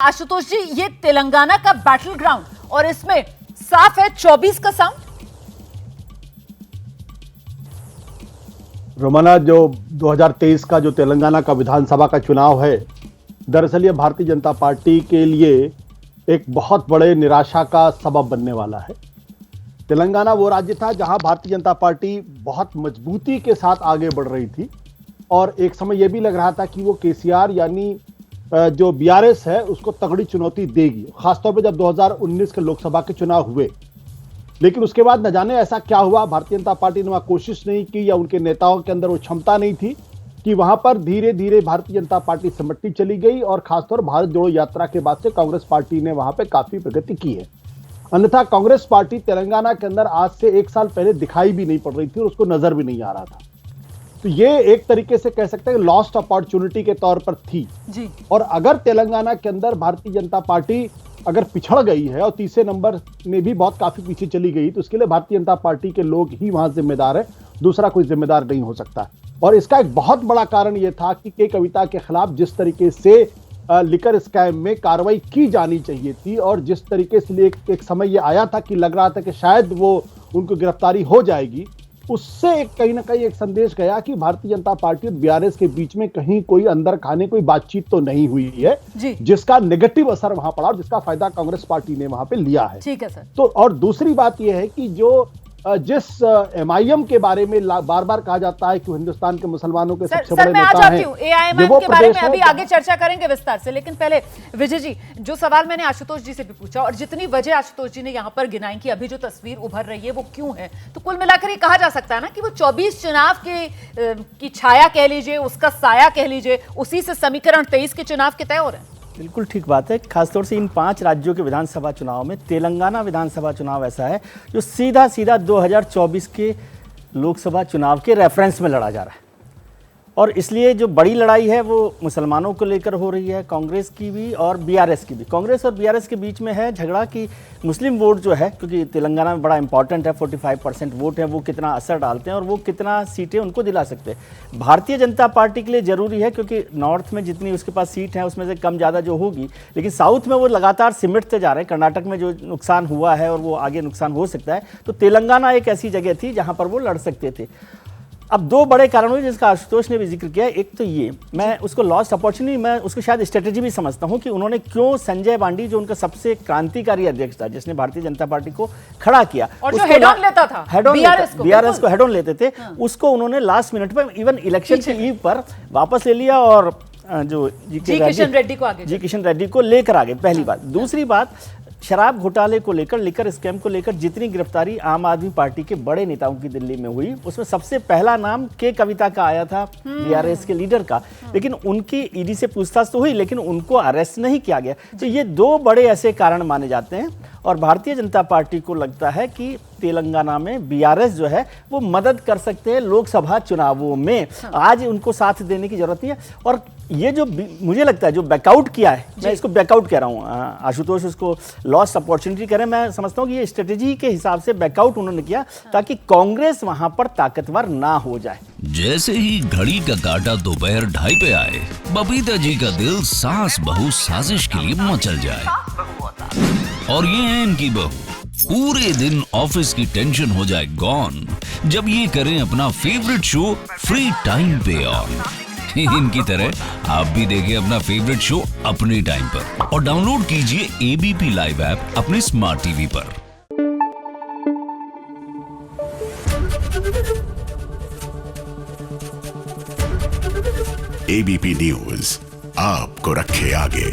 आशुतोष जी, ये तेलंगाना का battle ground और इसमें साफ है 24 का साउंड। रोमाना, जो 2023 का जो तेलंगाना का विधानसभा का चुनाव है, दरअसल ये भारतीय जनता पार्टी के लिए एक बहुत बड़े निराशा का सबब बनने वाला है। तेलंगाना वो राज्य था जहां भारतीय जनता पार्टी बहुत मजबूती के साथ आगे बढ़ रही थी और एक समय यह भी लग रहा था कि वो केसीआर यानी जो बीआरएस है उसको तगड़ी चुनौती देगी, खासतौर पर जब 2019 के लोकसभा के चुनाव हुए। लेकिन उसके बाद न जाने ऐसा क्या हुआ, भारतीय जनता पार्टी ने वहां कोशिश नहीं की या उनके नेताओं के अंदर वो क्षमता नहीं थी कि वहां पर धीरे धीरे भारतीय जनता पार्टी सिमटती चली गई और खासतौर भारत जोड़ो यात्रा के बाद से कांग्रेस पार्टी ने वहां पे काफी प्रगति की है। अन्यथा कांग्रेस पार्टी तेलंगाना के अंदर आज से एक साल पहले दिखाई भी नहीं पड़ रही थी और उसको नजर भी नहीं आ रहा था। तो ये एक तरीके से कह सकते हैं लॉस्ट अपॉर्चुनिटी के तौर पर थी जी। और अगर तेलंगाना के अंदर भारतीय जनता पार्टी अगर पिछड़ गई है और तीसरे नंबर में भी बहुत काफी पीछे चली गई तो इसके लिए भारतीय जनता पार्टी के लोग ही वहां जिम्मेदार है, दूसरा कोई जिम्मेदार नहीं हो सकता। और इसका एक बहुत बड़ा कारण यह था कि के कविता के खिलाफ जिस तरीके से लिकर स्कैम में कार्रवाई की जानी चाहिए थी और जिस तरीके से एक समय यह आया था कि लग रहा था कि शायद वो उनको गिरफ्तारी हो जाएगी, उससे कहीं ना कहीं एक संदेश गया कि भारतीय जनता पार्टी और बीआरएस के बीच में कहीं कोई अंदर खाने कोई बातचीत तो नहीं हुई है जिसका नेगेटिव असर वहां पड़ा और जिसका फायदा कांग्रेस पार्टी ने वहां पे लिया है। ठीक है सर। तो और दूसरी बात यह है कि जो जिस एमआईएम के बारे में बार बार कहा जाता है कि हिंदुस्तान के मुसलमानों के सबसे बड़े नेता हैं, एआईएम के बारे में अभी आगे चर्चा करेंगे विस्तार से, लेकिन पहले विजय जी, जो सवाल मैंने आशुतोष जी से भी पूछा और जितनी वजह आशुतोष जी ने यहाँ पर गिनाई कि अभी जो तस्वीर उभर रही है वो क्यों है, तो कुल मिलाकर ये कहा जा सकता है ना कि वो 24 चुनाव की छाया कह लीजिए, उसका साया कह लीजिए, उसी से समीकरण 23 के चुनाव के तय हो रहे हैं। बिल्कुल ठीक बात है। खासतौर से इन 5 राज्यों के विधानसभा चुनाव में तेलंगाना विधानसभा चुनाव ऐसा है जो सीधा 2024 के लोकसभा चुनाव के रेफरेंस में लड़ा जा रहा है और इसलिए जो बड़ी लड़ाई है वो मुसलमानों को लेकर हो रही है, कांग्रेस की भी और बीआरएस की भी। कांग्रेस और बीआरएस के बीच में है झगड़ा कि मुस्लिम वोट जो है, क्योंकि तेलंगाना में बड़ा इंपॉर्टेंट है, 45% वोट है, वो कितना असर डालते हैं और वो कितना सीटें उनको दिला सकते हैं। भारतीय जनता पार्टी के लिए ज़रूरी है क्योंकि नॉर्थ में जितनी उसके पास सीट है उसमें से कम ज़्यादा जो होगी, लेकिन साउथ में वो लगातार सिमटते जा रहे हैं। कर्नाटक में जो नुकसान हुआ है और वो आगे नुकसान हो सकता है, तो तेलंगाना एक ऐसी जगह थी जहाँ पर वो लड़ सकते थे। अब 2 बड़े कारण हुए जिसका आशुतोष ने भी जिक्र किया। एक तो ये, मैं उसको लॉस्ट अपॉर्चुनिटी, मैं उसको शायद स्ट्रेटेजी भी समझता हूं कि उन्होंने क्यों संजय बांडी, जो उनका सबसे क्रांतिकारी अध्यक्ष था जिसने भारतीय जनता पार्टी को खड़ा किया और जो हेड ऑन लेता था बीआरएस को हेड ऑन लेते थे, उसको उन्होंने लास्ट मिनट पर इवन इलेक्शन की ईव पर वापस ले लिया और जो जी किशन रेड्डी को लेकर आ गए। पहली बात। दूसरी बात, शराब घोटाले को लेकर, लिकर स्कैम को लेकर जितनी गिरफ्तारी आम आदमी पार्टी के बड़े नेताओं की दिल्ली में हुई, उसमें सबसे पहला नाम के कविता का आया था, बीआरएस के लीडर का। लेकिन उनकी ईडी से पूछताछ तो हुई लेकिन उनको अरेस्ट नहीं किया गया। तो ये 2 बड़े ऐसे कारण माने जाते हैं और भारतीय जनता पार्टी को लगता है कि तेलंगाना में बीआरएस जो है वो मदद कर सकते हैं लोकसभा चुनावों में। आज उनको साथ देने की जरूरत नहीं है। और ये जो मुझे लगता है जो बैकआउट किया है, मैं इसको बैकआउट कह रहा हूँ, आशुतोष उसको लॉस्ट अपॉर्चुनिटी कह रहे हैं, मैं समझता हूँ कि ये स्ट्रेटेजी के हिसाब से बैकआउट उन्होंने किया ताकि कांग्रेस वहां पर ताकतवर ना हो जाए। जैसे ही घड़ी का काटा दोपहर 2:30 पे आए, बबीता जी का दिल सास बहू साजिश के लिए मचल जाए। और ये है इनकी बहू, पूरे दिन ऑफिस की टेंशन हो जाए गॉन जब ये करें अपना फेवरेट शो फ्री टाइम पे ऑन। इनकी तरह आप भी देखिए अपना फेवरेट शो अपने टाइम पर और डाउनलोड कीजिए एबीपी लाइव ऐप अपने स्मार्ट टीवी पर। एबीपी न्यूज आपको रखे आगे।